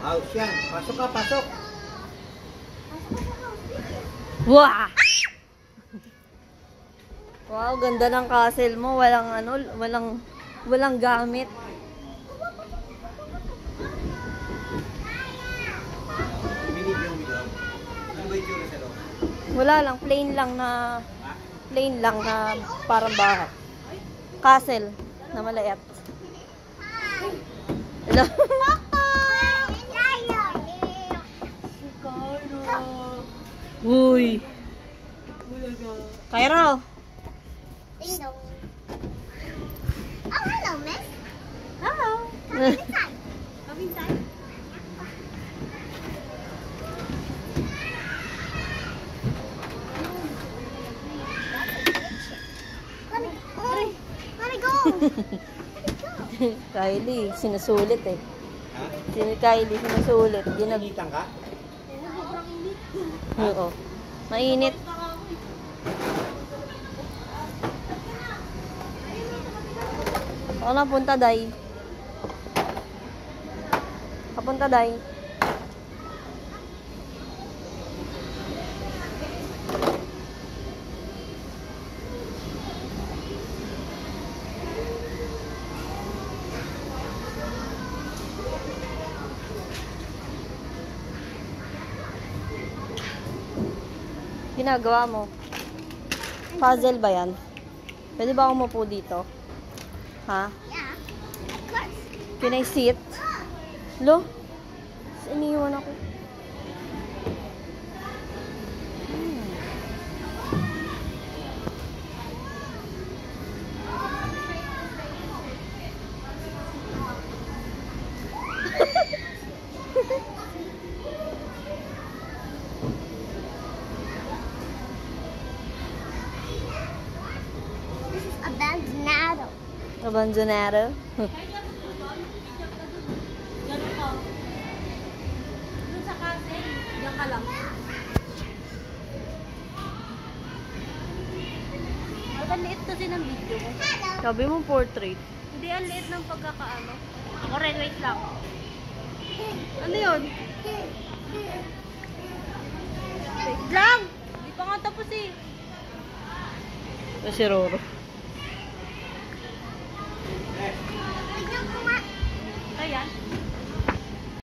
House yan. Pasok ka, pasok. Wow! Wow, ganda ng castle mo. Walang ano, walang gamit. Wala lang, plain lang na parang bahay. Castle na maliit. Hello? Uy. Cairo. Hello. Oh, hello, miss. Hello. Come inside. Come inside. Let me go. Kylie, sinusulit eh. Ha? Si Kylie, sinusulit. Ginagitang ka? Oo. Mainit. Ako na punta, Day. Kapunta, Day. Ginagawa mo? Puzzle ba yan? Pwede ba ako umupo dito? Ha? Yeah. Of course. Can I sit? Lo? Iniwan ako. This is abandonado. Abandonado. Doon sa castle, diyan ka lang. Ang liit kasi ng video mo. Sabi mo portrait. Hindi, ang liit ng pagkakaano. Ako rin, wait lang. Ano yun? Wait lang! Hindi pa nga tapos eh. Si Roro. Tignan ko nga. Ayan.